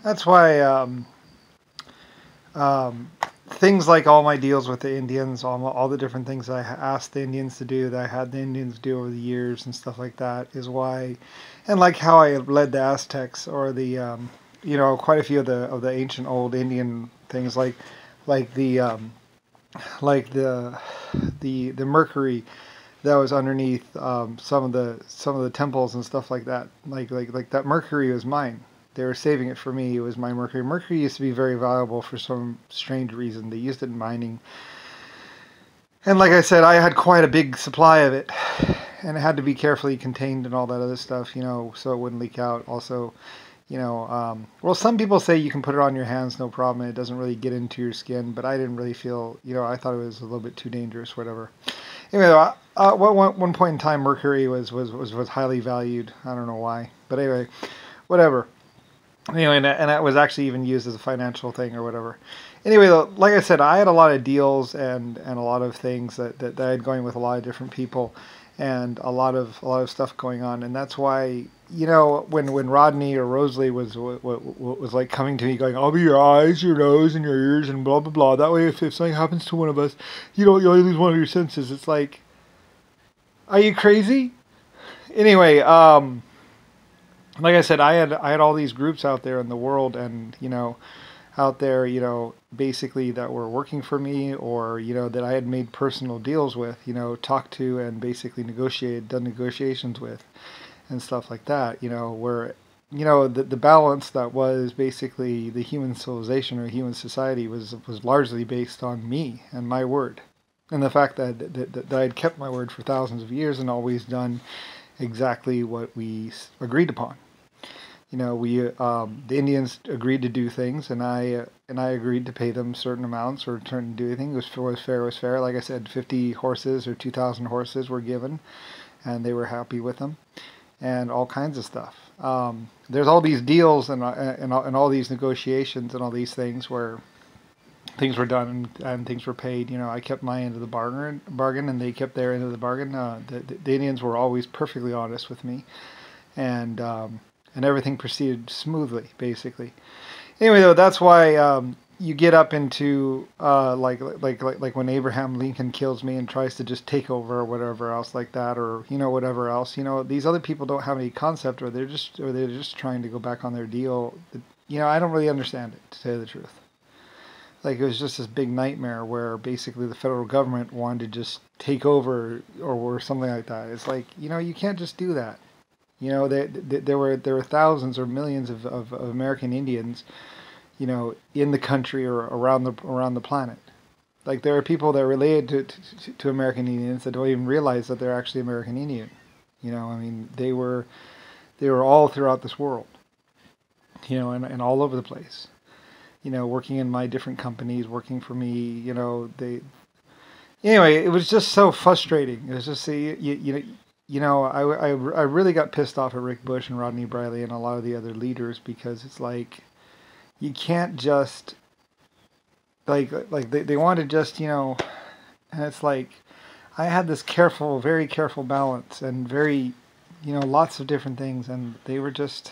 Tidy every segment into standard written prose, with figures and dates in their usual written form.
that's why um, things like all my deals with the Indians, all the different things I asked the Indians to do, that I had the Indians do over the years and stuff like that, is why, and like how I led the Aztecs or the, quite a few of the ancient old Indian things, like the like the mercury that was underneath some of the temples and stuff like that. Like that mercury was mine. They were saving it for me. It was my mercury. Mercury used to be very valuable for some strange reason. They used it in mining. And like I said, I had quite a big supply of it. And it had to be carefully contained and all that other stuff, so it wouldn't leak out. Also, well, some people say you can put it on your hands, no problem. And it doesn't really get into your skin. But I didn't really feel, I thought it was a little bit too dangerous, whatever. Anyway, one point in time, mercury was highly valued. I don't know why. But anyway, whatever. Anyway, and that was actually even used as a financial thing or whatever. Anyway, though, like I said, I had a lot of deals and a lot of things that I had going with a lot of different people, and a lot of stuff going on, and that's why when Rodney or Rosalie was like coming to me going, I'll be your eyes, your nose, and your ears, and blah blah blah. That way, if something happens to one of us, you only lose one of your senses. It's like, are you crazy? Anyway, like I said, I had all these groups out there in the world, and out there, basically that were working for me, or that I had made personal deals with, talked to, and basically done negotiations with, and stuff like that. Where the balance that was basically the human civilization or human society was largely based on me and my word, and the fact that I had kept my word for thousands of years and always done exactly what we agreed upon. The Indians agreed to do things, and I agreed to pay them certain amounts or turn to do anything. It was fair. Like I said, 50 horses or 2,000 horses were given, and they were happy with them, and all kinds of stuff. There's all these deals and all these negotiations and all these things where things were done and things were paid. I kept my end of the bargain, and they kept their end of the bargain. The Indians were always perfectly honest with me, and everything proceeded smoothly, basically. Anyway, though, that's why you get up into like when Abraham Lincoln kills me and tries to just take over or whatever else like that, or whatever else. These other people don't have any concept, or they're just trying to go back on their deal. I don't really understand it, to tell you the truth. Like, it was just this big nightmare where basically the federal government wanted to just take over or something like that. It's like, you can't just do that. There were thousands or millions of American Indians, in the country or around the planet. Like, there are people that are related to American Indians that don't even realize that they're actually American Indian. I mean, they were all throughout this world, and all over the place. Working in my different companies, working for me. Anyway, it was just so frustrating. It was just I really got pissed off at Rick Bush and Rodney Briley and a lot of the other leaders, because it's like, you can't just like they want to just and it's like, I had this very careful balance and very lots of different things, and they were just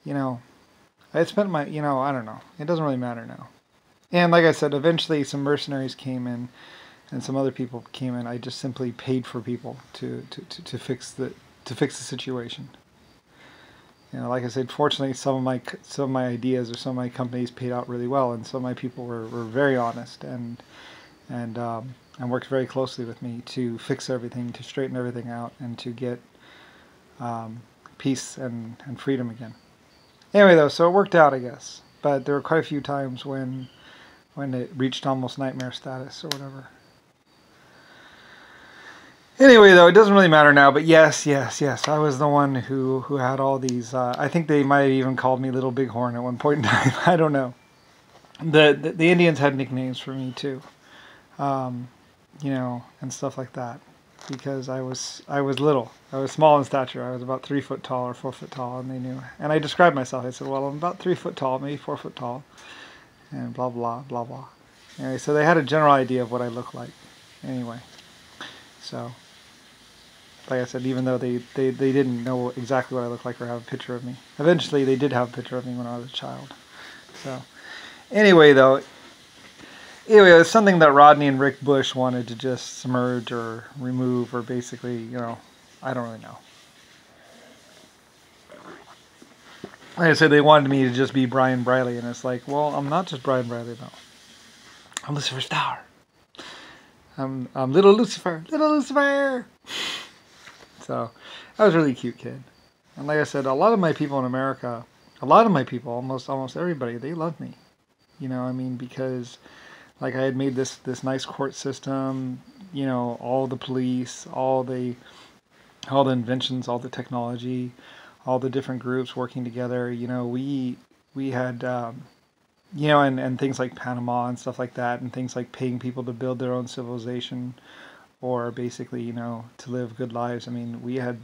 I had spent my I don't know, it doesn't really matter now. And like I said, eventually some mercenaries came in and some other people came in. I just simply paid for people to fix the situation. Like I said, fortunately, some of my ideas or some of my companies paid out really well, and some of my people were very honest and worked very closely with me to fix everything, to straighten everything out, and to get peace and freedom again. Anyway, though, so it worked out, I guess. But there were quite a few times when it reached almost nightmare status or whatever. Anyway, though, it doesn't really matter now, but yes, I was the one who had all these, I think they might have even called me Little Bighorn at one point in time. I don't know. The Indians had nicknames for me, too, and stuff like that, because I was little. I was small in stature. I was about 3 foot tall or 4 foot tall, and they knew. And I described myself. I said, well, I'm about 3 foot tall, maybe 4 foot tall, and blah, blah, blah, blah. Anyway, so they had a general idea of what I looked like. Anyway, so... like I said, even though they didn't know exactly what I looked like or have a picture of me. Eventually, they did have a picture of me when I was a child. So, anyway, though, anyway, it was something that Rodney and Rick Bush wanted to just submerge or remove, or basically, I don't really know. Like I said, they wanted me to just be Brian Briley, and it's like, well, I'm not just Brian Briley, though. I'm Lucifer Star. I'm little Lucifer, little Lucifer. So, I was a really cute kid. And like I said, a lot of my people in America, almost everybody, they loved me. Because like I had made this nice court system, all the police, all the inventions, all the technology, all the different groups working together. We had and things like Panama and stuff like that, and things like paying people to build their own civilization, or basically, to live good lives. I mean, we had,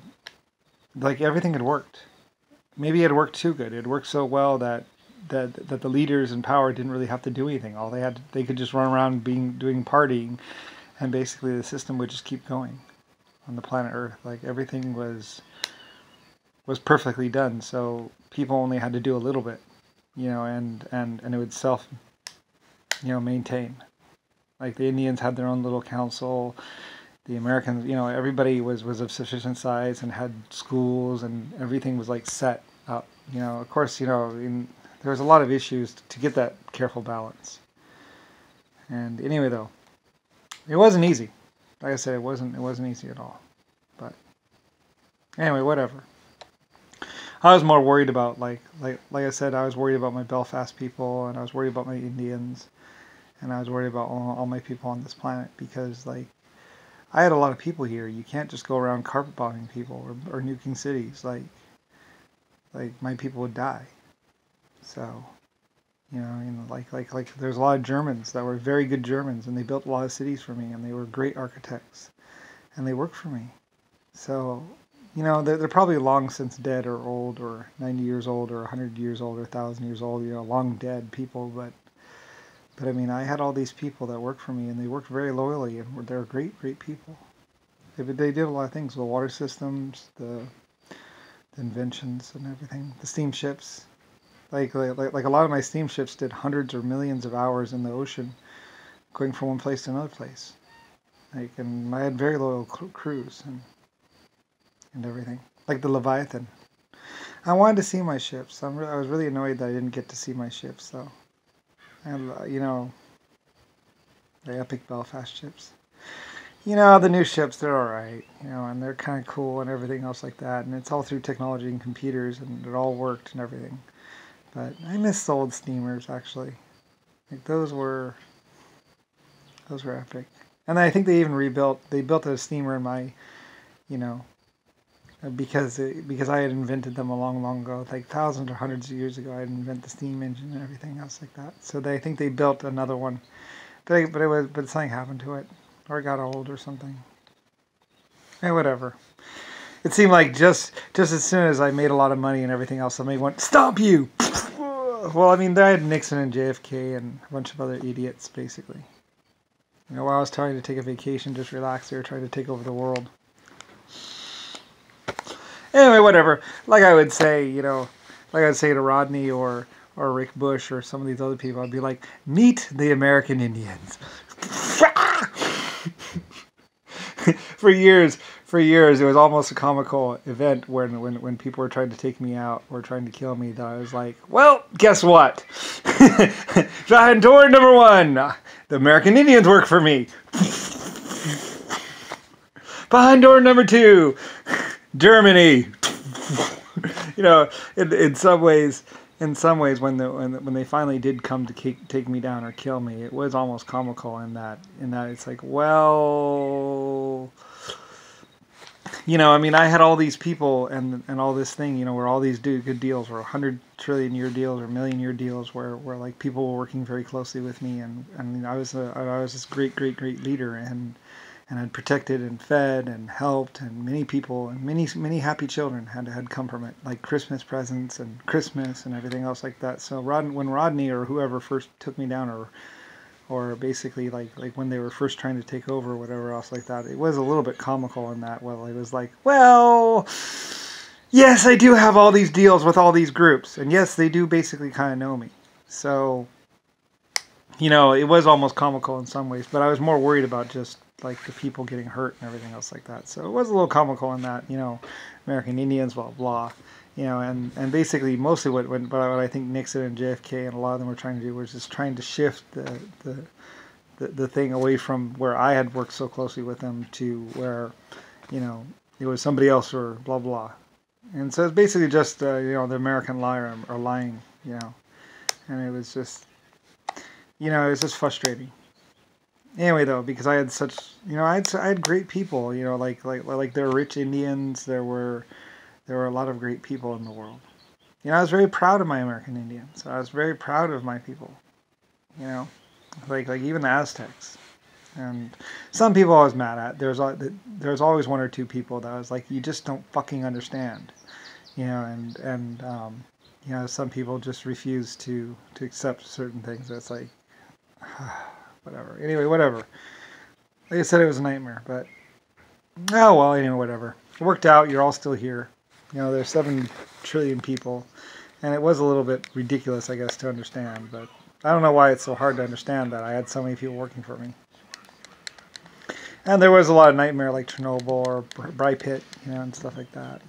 like, everything had worked. Maybe it had worked too good. It worked so well that the leaders in power didn't really have to do anything. They could just run around doing partying, and basically the system would just keep going on the planet Earth. Like, everything was perfectly done. So people only had to do a little bit, and it would maintain. Like, the Indians had their own little council. The Americans, everybody was of sufficient size and had schools, and everything was like set up. Of course, there was a lot of issues to get that careful balance. And anyway, though, it wasn't easy. Like I said, it wasn't easy at all. But anyway, whatever. I was more worried about, like I said, I was worried about my Belfast people, and I was worried about my Indians, and I was worried about all my people on this planet, because, like, I had a lot of people here. You can't just go around carpet bombing people or nuking cities. Like my people would die. So, like there's a lot of Germans that were very good Germans, and they built a lot of cities for me, and they were great architects, and they worked for me. So, they're probably long since dead, or old, or 90 years old, or 100 years old, or 1,000 years old. Long dead people, but I mean, I had all these people that worked for me, and they worked very loyally, and they were great, great people. They did a lot of things: the water systems, the inventions, and everything. The steamships, like a lot of my steamships did hundreds or millions of hours in the ocean, going from one place to another place. And I had very loyal crews and everything. Like the Leviathan. I wanted to see my ships. I was really annoyed that I didn't get to see my ships, though. And, the epic Belfast ships. The new ships, they're alright, and they're kind of cool and everything else like that. And it's all through technology and computers, and it all worked and everything. But I miss the old steamers, actually. Like, those were epic. And I think they built a steamer in my, because I had invented them a long, long ago, like thousands or hundreds of years ago. I had invented the steam engine and everything else like that. So I think they built another one, but something happened to it, or it got old or something. Hey, whatever. It seemed like just as soon as I made a lot of money and everything else, somebody went, "Stop you!" Well, I mean, I had Nixon and JFK and a bunch of other idiots, basically. While I was trying to take a vacation, just relax, they were trying to take over the world. Anyway, whatever. Like I would say, to Rodney or Rick Bush or some of these other people, I'd be like, "Meet the American Indians." For years, it was almost a comical event when people were trying to take me out or trying to kill me. That I was like, "Well, guess what? Behind door number 1, the American Indians work for me. Behind door number 2, Germany." In some ways, when they finally did come to take me down or kill me, it was almost comical in that it's like, well, I mean, I had all these people and all this thing, where all these good deals were 100 trillion year deals or million year deals, where like people were working very closely with me, and I was this great leader, and I'd protected and fed and helped, and many people and many happy children had come from it, like Christmas presents and Christmas and everything else like that. So when Rodney or whoever first took me down, or basically like when they were first trying to take over or whatever else like that. It was a little bit comical in that. Well, it was like, well, yes, I do have all these deals with all these groups, and yes, they do basically kind of know me. So, it was almost comical in some ways, but I was more worried about just like the people getting hurt and everything else like that. So it was a little comical in that, American Indians, blah blah, and basically mostly what I think Nixon and JFK and a lot of them were trying to do was just trying to shift the thing away from where I had worked so closely with them to where, it was somebody else or blah blah, and so it's basically just the American liar or lying, and it was just. It was just frustrating. Anyway, though, because I had such, I had great people, like there were rich Indians, there were a lot of great people in the world. I was very proud of my American Indians. I was very proud of my people. Like even the Aztecs. And some people I was mad at. There's always one or two people that I was like, you just don't fucking understand. And some people just refuse to accept certain things. That's like. Whatever. Anyway, whatever. Like I said, it was a nightmare, but oh well. Anyway, whatever. It worked out. You're all still here. There's 7 trillion people, and it was a little bit ridiculous, I guess, to understand. But I don't know why it's so hard to understand that I had so many people working for me. And there was a lot of nightmare, like Chernobyl or Bry Pit, and stuff like that.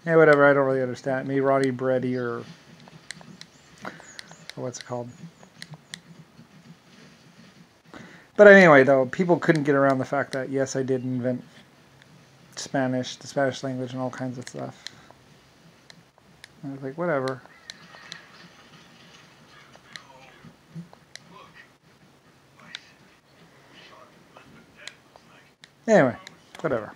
Yeah, whatever. I don't really understand. Maybe Roddy Breddy or what's it called? But anyway, though, people couldn't get around the fact that, yes, I did invent Spanish, the Spanish language, and all kinds of stuff. I was like, whatever. Anyway, whatever.